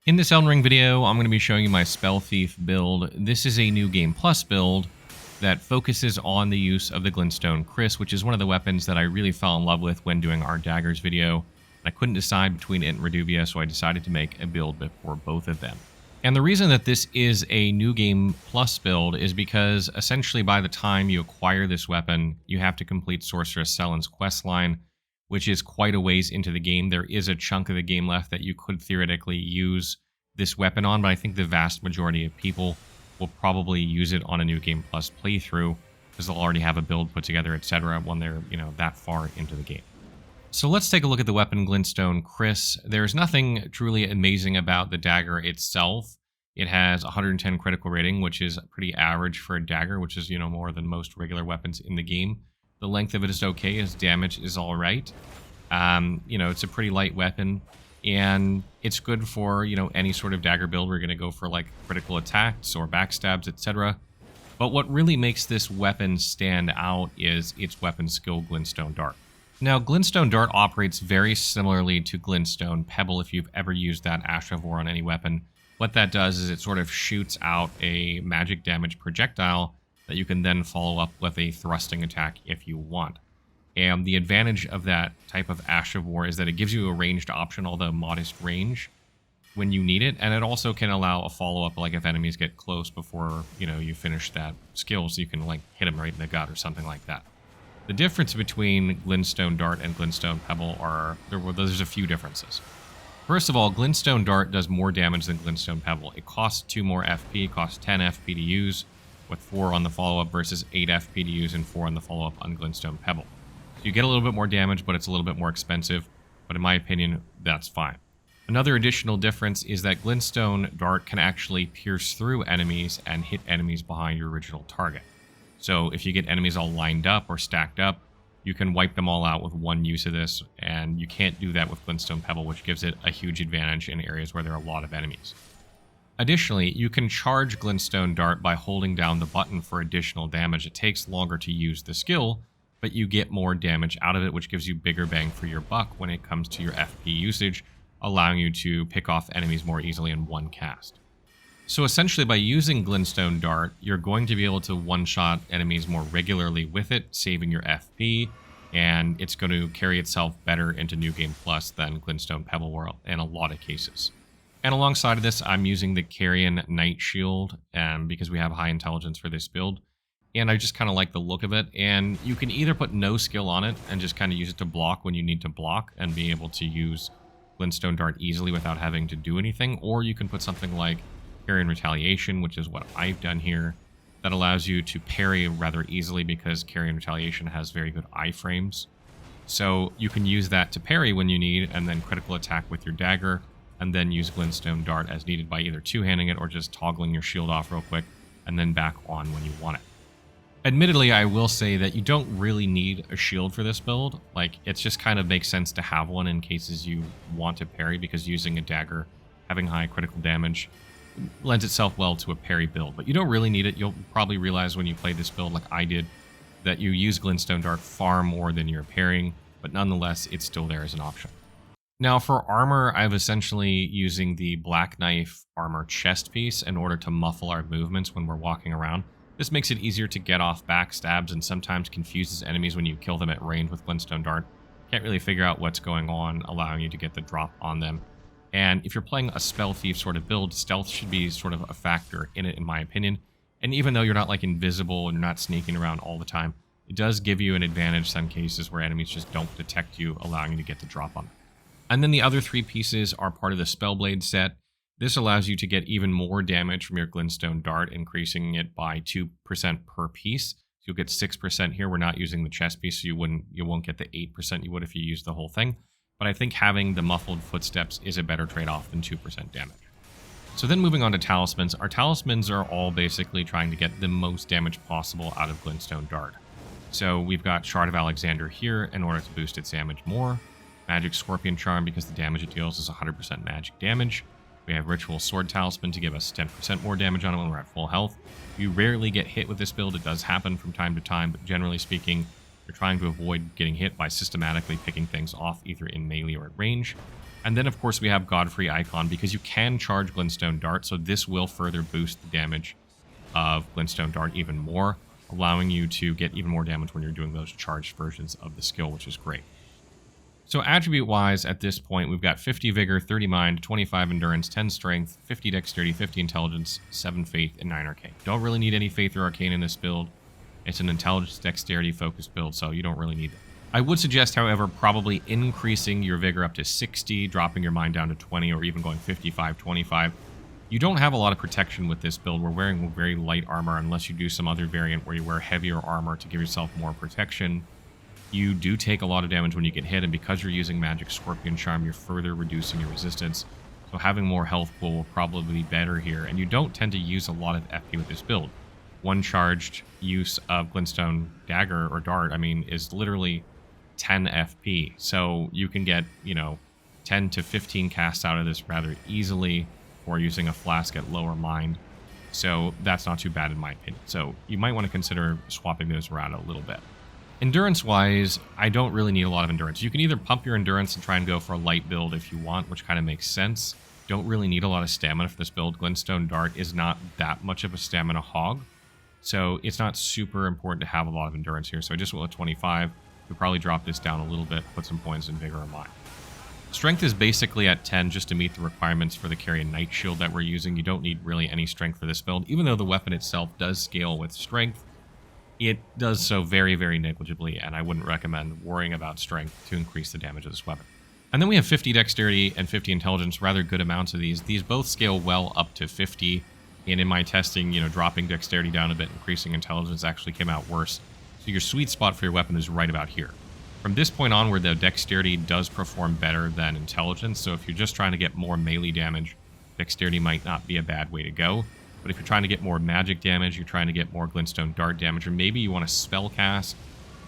In this Elden Ring video, I'm going to be showing you my Spellthief build. This is a new game plus build that focuses on the use of the Glintstone Kris, which is one of the weapons that I really fell in love with when doing our daggers video. I couldn't decide between it and Reduvia, so I decided to make a build for both of them. And the reason that this is a new game plus build is because essentially by the time you acquire this weapon, you have to complete Sorceress Sellen's questline, which is quite a ways into the game. There is a chunk of the game left that you could theoretically use this weapon on, but I think the vast majority of people will probably use it on a New Game Plus playthrough because they'll already have a build put together, etc. when they're, that far into the game. So let's take a look at the weapon Glintstone Kris. There's nothing truly amazing about the dagger itself. It has 110 critical rating, which is pretty average for a dagger, which is, more than most regular weapons in the game. The length of it is okay, its damage is all right. It's a pretty light weapon, and it's good for, any sort of dagger build. We're going to go for like critical attacks or backstabs, etc. But what really makes this weapon stand out is its weapon skill, Glintstone Dart. Now, Glintstone Dart operates very similarly to Glintstone Pebble if you've ever used that afar on any weapon. What that does is it sort of shoots out a magic damage projectile that you can then follow up with a thrusting attack if you want. And the advantage of that type of afar is that it gives you a ranged option, although modest range, when you need it. And it also can allow a follow-up, like if enemies get close before, you finish that skill, so you can like hit them right in the gut or something like that. The difference between Glintstone Dart and Glintstone Pebble there's a few differences. First of all, Glintstone Dart does more damage than Glintstone Pebble. It costs 2 more FP, costs 10 FP to use, with 4 on the follow-up versus 8 FP to use and 4 on the follow-up on Glintstone Pebble. So you get a little bit more damage, but it's a little bit more expensive, but in my opinion, that's fine. Another additional difference is that Glintstone Dart can actually pierce through enemies and hit enemies behind your original target. So if you get enemies all lined up or stacked up, you can wipe them all out with one use of this, and you can't do that with Glintstone Pebble, which gives it a huge advantage in areas where there are a lot of enemies. Additionally, you can charge Glintstone Dart by holding down the button for additional damage. It takes longer to use the skill, but you get more damage out of it, which gives you bigger bang for your buck when it comes to your FP usage, allowing you to pick off enemies more easily in one cast. So essentially, by using Glintstone Dart, you're going to be able to one-shot enemies more regularly with it, saving your FP, and it's going to carry itself better into New Game Plus than Glintstone Pebble will in a lot of cases. And alongside of this, I'm using the Carrion Knight Shield because we have high intelligence for this build. And I just kind of like the look of it. And you can either put no skill on it and just kind of use it to block when you need to block and be able to use Glintstone Dart easily without having to do anything. Or you can put something like Carrion Retaliation, which is what I've done here, that allows you to parry rather easily because Carrion Retaliation has very good iframes. So you can use that to parry when you need and then critical attack with your dagger, and then use Glintstone Dart as needed by either two-handing it or just toggling your shield off real quick and then back on when you want it. Admittedly, I will say that you don't really need a shield for this build. Like, it just kind of makes sense to have one in cases you want to parry, because using a dagger, having high critical damage, lends itself well to a parry build. But you don't really need it. You'll probably realize when you play this build, like I did, that you use Glintstone Dart far more than you're parrying, but nonetheless, it's still there as an option. Now, for armor, I'm essentially using the Black Knife armor chest piece in order to muffle our movements when we're walking around. This makes it easier to get off backstabs and sometimes confuses enemies when you kill them at range with Glintstone Dart. Can't really figure out what's going on, allowing you to get the drop on them. And if you're playing a Spellthief sort of build, stealth should be sort of a factor in it, in my opinion. And even though you're not like invisible and you're not sneaking around all the time, it does give you an advantage in some cases where enemies just don't detect you, allowing you to get the drop on them. And then the other 3 pieces are part of the Spellblade set. This allows you to get even more damage from your Glintstone Dart, increasing it by 2% per piece. So you'll get 6% here. We're not using the chest piece, so you won't get the 8% you would if you used the whole thing. But I think having the muffled footsteps is a better trade-off than 2% damage. So then moving on to Talismans. Our Talismans are all basically trying to get the most damage possible out of Glintstone Dart. So we've got Shard of Alexander here in order to boost its damage more. Magic Scorpion Charm because the damage it deals is 100% magic damage. We have Ritual Sword Talisman to give us 10% more damage on it when we're at full health. You rarely get hit with this build. It does happen from time to time, but generally speaking, you're trying to avoid getting hit by systematically picking things off either in melee or at range. And then, of course, we have Godfrey Icon because you can charge Glintstone Dart, so this will further boost the damage of Glintstone Dart even more, allowing you to get even more damage when you're doing those charged versions of the skill, which is great. So attribute-wise, at this point, we've got 50 Vigor, 30 Mind, 25 Endurance, 10 Strength, 50 Dexterity, 50 Intelligence, 7 Faith, and 9 Arcane. Don't really need any Faith or Arcane in this build. It's an Intelligence, Dexterity-focused build, so you don't really need that. I would suggest, however, probably increasing your Vigor up to 60, dropping your Mind down to 20, or even going 55, 25. You don't have a lot of protection with this build. We're wearing very light armor unless you do some other variant where you wear heavier armor to give yourself more protection. You do take a lot of damage when you get hit, and because you're using Magic Scorpion Charm, you're further reducing your resistance. So having more health pool will probably be better here, and you don't tend to use a lot of FP with this build. One charged use of Glintstone Dagger or Dart, is literally 10 FP. So you can get, 10 to 15 casts out of this rather easily, or using a flask at lower mind. So that's not too bad in my opinion. So you might want to consider swapping those around a little bit. Endurance-wise, I don't really need a lot of endurance. You can either pump your endurance and try and go for a light build if you want, which kind of makes sense. Don't really need a lot of stamina for this build. Glintstone Dart is not that much of a stamina hog, so it's not super important to have a lot of endurance here. So I just went with 25. We'll probably drop this down a little bit, put some points in Vigor in mind. Strength is basically at 10 just to meet the requirements for the Carry Knight Shield that we're using. You don't need really any strength for this build. Even though the weapon itself does scale with strength, it does so very, very negligibly, and I wouldn't recommend worrying about strength to increase the damage of this weapon. And then we have 50 Dexterity and 50 Intelligence, rather good amounts of these. These both scale well up to 50, and in my testing, dropping Dexterity down a bit, increasing Intelligence actually came out worse. So your sweet spot for your weapon is right about here. From this point onward, though, Dexterity does perform better than Intelligence, so if you're just trying to get more melee damage, Dexterity might not be a bad way to go. But if you're trying to get more magic damage, you're trying to get more Glintstone Dart damage, or maybe you want to spell cast,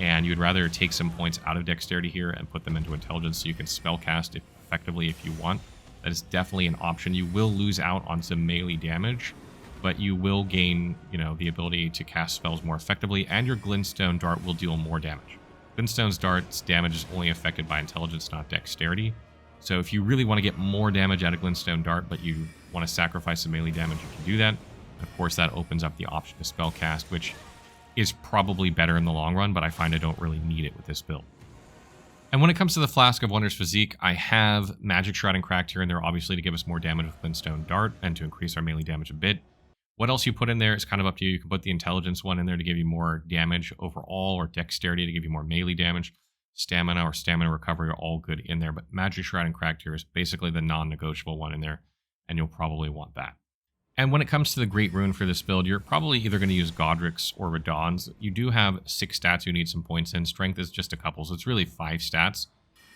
and you'd rather take some points out of Dexterity here and put them into Intelligence so you can spell cast effectively if you want, that is definitely an option. You will lose out on some melee damage, but you will gain, the ability to cast spells more effectively, and your Glintstone Dart will deal more damage. Glintstone Dart's damage is only affected by Intelligence, not Dexterity. So if you really want to get more damage out of Glintstone Dart, but you want to sacrifice some melee damage, you can do that. Of course, that opens up the option to spellcast, which is probably better in the long run, but I find I don't really need it with this build. And when it comes to the Flask of Wonders physique, I have Magic Shroud and Cracked here in there, obviously, to give us more damage with Glintstone Dart and to increase our melee damage a bit. What else you put in there is kind of up to you. You can put the Intelligence one in there to give you more damage overall, or Dexterity to give you more melee damage. Stamina or Stamina Recovery are all good in there, but Magic Shroud and Cracked here is basically the non-negotiable one in there, and you'll probably want that. And when it comes to the Great Rune for this build, you're probably either going to use Godric's or Radahn's. You do have 6 stats you need some points in. Strength is just a couple, so it's really 5 stats.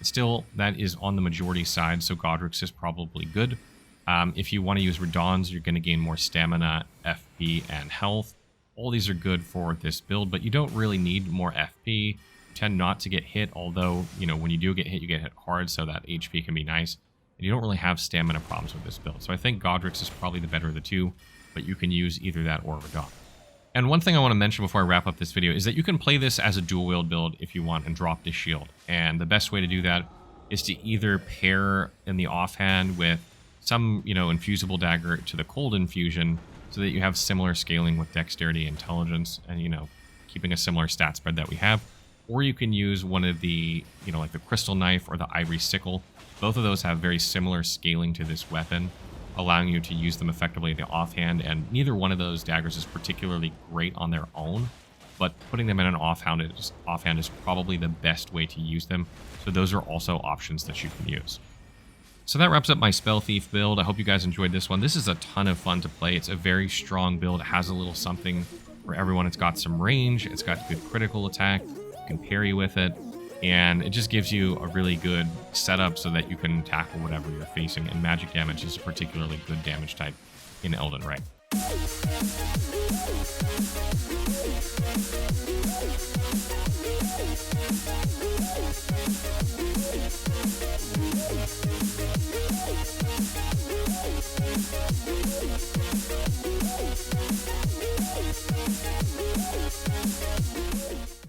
Still, that is on the majority side, so Godric's is probably good. If you want to use Radahn's, you're going to gain more stamina, FP, and health. All these are good for this build, but you don't really need more FP. You tend not to get hit, although, when you do get hit, you get hit hard, so that HP can be nice. And you don't really have stamina problems with this build. So I think Godric's is probably the better of the two, but you can use either that or Radahn. And one thing I want to mention before I wrap up this video is that you can play this as a dual wield build if you want and drop this shield. And the best way to do that is to either pair in the offhand with some, infusible dagger to the cold infusion so that you have similar scaling with dexterity, intelligence, and, keeping a similar stat spread that we have. Or you can use one of the, like the crystal knife or the ivory sickle. Both of those have very similar scaling to this weapon, allowing you to use them effectively in the offhand, and neither one of those daggers is particularly great on their own, but putting them in an offhand is probably the best way to use them, so those are also options that you can use. So that wraps up my Spellthief build. I hope you guys enjoyed this one. This is a ton of fun to play. It's a very strong build. It has a little something for everyone. It's got some range, it's got good critical attack, you can parry with it, and it just gives you a really good setup so that you can tackle whatever you're facing, and magic damage is a particularly good damage type in Elden Ring.